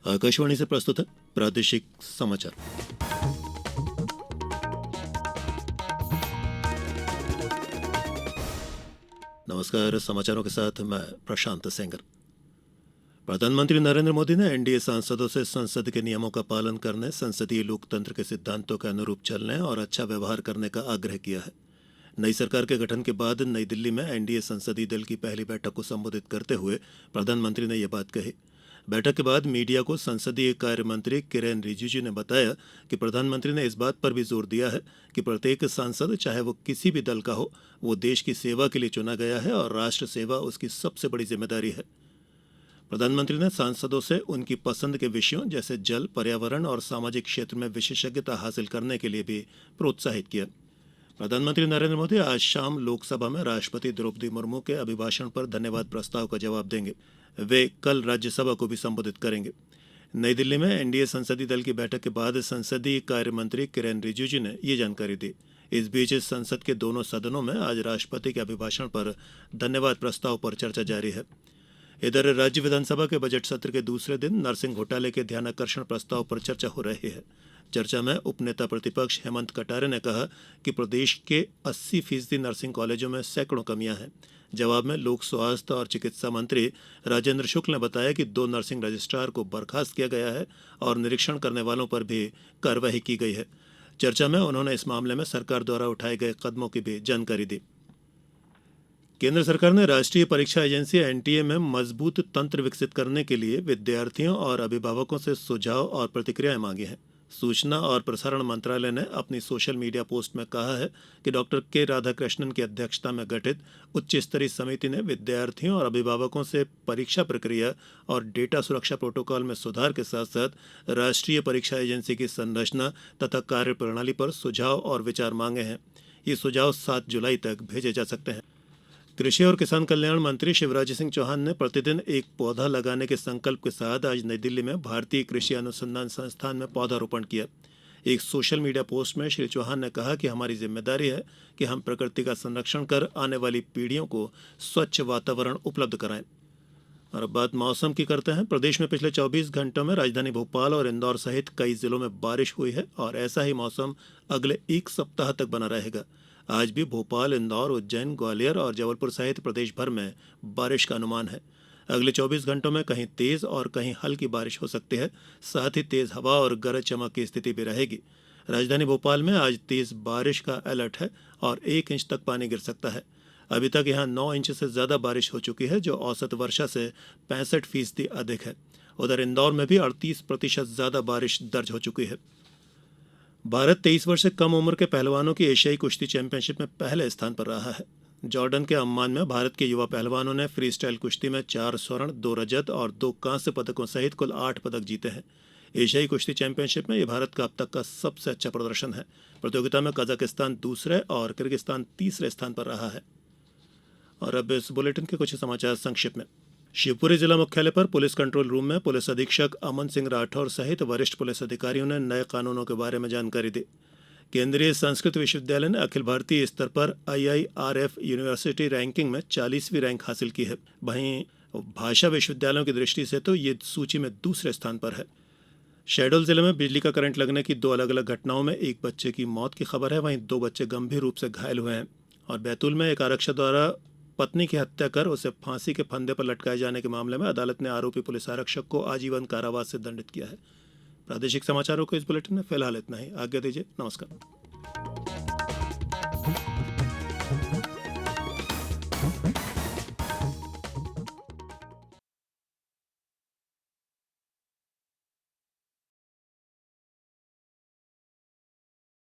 आकाशवाणी से प्रस्तुत है प्रादेशिक समाचार। नमस्कार, समाचारों के साथ मैं प्रशांत सेंगर। प्रधानमंत्री नरेंद्र मोदी ने एनडीए सांसदों से संसद के नियमों का पालन करने, संसदीय लोकतंत्र के सिद्धांतों के अनुरूप चलने और अच्छा व्यवहार करने का आग्रह किया है। नई सरकार के गठन के बाद नई दिल्ली में एनडीए संसदीय दल की पहली बैठक को संबोधित करते हुए प्रधानमंत्री ने यह बात कही। बैठक के बाद मीडिया को संसदीय कार्य मंत्री किरेन रिजिजू ने बताया कि प्रधानमंत्री ने इस बात पर भी जोर दिया है कि प्रत्येक सांसद, चाहे वो किसी भी दल का हो, वो देश की सेवा के लिए चुना गया है और राष्ट्र सेवा उसकी सबसे बड़ी जिम्मेदारी है। प्रधानमंत्री ने सांसदों से उनकी पसंद के विषयों जैसे जल, पर्यावरण और सामाजिक क्षेत्र में विशेषज्ञता हासिल करने के लिए भी प्रोत्साहित किया। प्रधानमंत्री नरेंद्र मोदी आज शाम लोकसभा में राष्ट्रपति द्रौपदी मुर्मू के अभिभाषण पर धन्यवाद प्रस्ताव का जवाब देंगे। वे कल राज्यसभा को भी संबोधित करेंगे। नई दिल्ली में एनडीए संसदीय दल की बैठक के बाद संसदीय कार्य मंत्री किरेन रिजिजू ने ये जानकारी दी। इस बीच संसद के दोनों सदनों में आज राष्ट्रपति के अभिभाषण पर धन्यवाद प्रस्ताव पर चर्चा जारी है। इधर राज्य विधानसभा के बजट सत्र के दूसरे दिन नर्सिंग घोटाले के ध्यानाकर्षण प्रस्ताव पर चर्चा हो रही है। चर्चा में उपनेता प्रतिपक्ष हेमंत कटारे ने कहा कि प्रदेश के 80% नर्सिंग कॉलेजों में सैकड़ों कमियां हैं। जवाब में लोक स्वास्थ्य और चिकित्सा मंत्री राजेंद्र शुक्ल ने बताया कि 2 नर्सिंग रजिस्ट्रार को बर्खास्त किया गया है और निरीक्षण करने वालों पर भी कार्रवाई की गई है। चर्चा में उन्होंने इस मामले में सरकार द्वारा उठाए गए कदमों की भी जानकारी दी। केंद्र सरकार ने राष्ट्रीय परीक्षा एजेंसी एनटीए में मजबूत तंत्र विकसित करने के लिए विद्यार्थियों और अभिभावकों से सुझाव और प्रतिक्रियाएं मांगी हैं। सूचना और प्रसारण मंत्रालय ने अपनी सोशल मीडिया पोस्ट में कहा है कि डॉक्टर के राधाकृष्णन की अध्यक्षता में गठित उच्च स्तरीय समिति ने विद्यार्थियों और अभिभावकों से परीक्षा प्रक्रिया और डेटा सुरक्षा प्रोटोकॉल में सुधार के साथ साथ राष्ट्रीय परीक्षा एजेंसी की संरचना तथा कार्य प्रणाली पर सुझाव और विचार मांगे हैं। ये सुझाव 7 जुलाई तक भेजे जा सकते हैं। कृषि और किसान कल्याण मंत्री शिवराज सिंह चौहान ने प्रतिदिन एक पौधा लगाने के संकल्प के साथ आज नई दिल्ली में भारतीय कृषि अनुसंधान संस्थान में पौधारोपण किया। एक सोशल मीडिया पोस्ट में श्री चौहान ने कहा कि हमारी जिम्मेदारी है कि हम प्रकृति का संरक्षण कर आने वाली पीढ़ियों को स्वच्छ वातावरण उपलब्ध कराएं। और अब बात मौसम की करते हैं। प्रदेश में पिछले 24 घंटों में राजधानी भोपाल और इंदौर सहित कई जिलों में बारिश हुई है और ऐसा ही मौसम अगले 1 सप्ताह तक बना रहेगा। आज भी भोपाल, इंदौर, उज्जैन, ग्वालियर और जबलपुर सहित प्रदेश भर में बारिश का अनुमान है। अगले 24 घंटों में कहीं तेज और कहीं हल्की बारिश हो सकती है। साथ ही तेज हवा और गरज चमक की स्थिति भी रहेगी। राजधानी भोपाल में आज तेज बारिश का अलर्ट है और 1 इंच तक पानी गिर सकता है। अभी तक यहां 9 इंच से ज्यादा बारिश हो चुकी है, जो औसत वर्षा से 65% अधिक है। उधर इंदौर में भी 38% ज्यादा बारिश दर्ज हो चुकी है। भारत 23 वर्ष से कम उम्र के पहलवानों की एशियाई कुश्ती चैंपियनशिप में पहले स्थान पर रहा है। जॉर्डन के अम्मान में भारत के युवा पहलवानों ने फ्री स्टाइल कुश्ती में 4 स्वर्ण, 2 रजत और 2 कांस्य पदकों सहित कुल 8 पदक जीते हैं। एशियाई कुश्ती चैंपियनशिप में यह भारत का अब तक का सबसे अच्छा प्रदर्शन है। प्रतियोगिता में कजाकिस्तान दूसरे और किर्गिस्तान तीसरे स्थान पर रहा है। और अब इस बुलेटिन के कुछ समाचार संक्षिप्त में। शिवपुरी जिला मुख्यालय पर पुलिस कंट्रोल रूम में पुलिस अधीक्षक अमन सिंह राठौर सहित वरिष्ठ पुलिस अधिकारियों ने नए कानूनों के बारे में जानकारी दी। केंद्रीय संस्कृत विश्वविद्यालय ने अखिल भारतीय स्तर पर IIRF यूनिवर्सिटी रैंकिंग में 40वीं रैंक हासिल की है। वहीं भाषा विश्वविद्यालयों की दृष्टि से तो ये सूची में दूसरे स्थान पर है। शहडोल जिले में बिजली का करंट लगने की 2 अलग अलग घटनाओं में एक बच्चे की मौत की खबर है, वहीं 2 बच्चे गंभीर रूप से घायल हुए हैं। और बैतूल में एक आरक्षक द्वारा पत्नी की हत्या कर उसे फांसी के फंदे पर लटकाए जाने के मामले में अदालत ने आरोपी पुलिस आरक्षक को आजीवन कारावास से दंडित किया है। प्रादेशिक समाचारों को इस बुलेटिन में फिलहाल इतना ही। आज्ञा दीजिए। नमस्कार।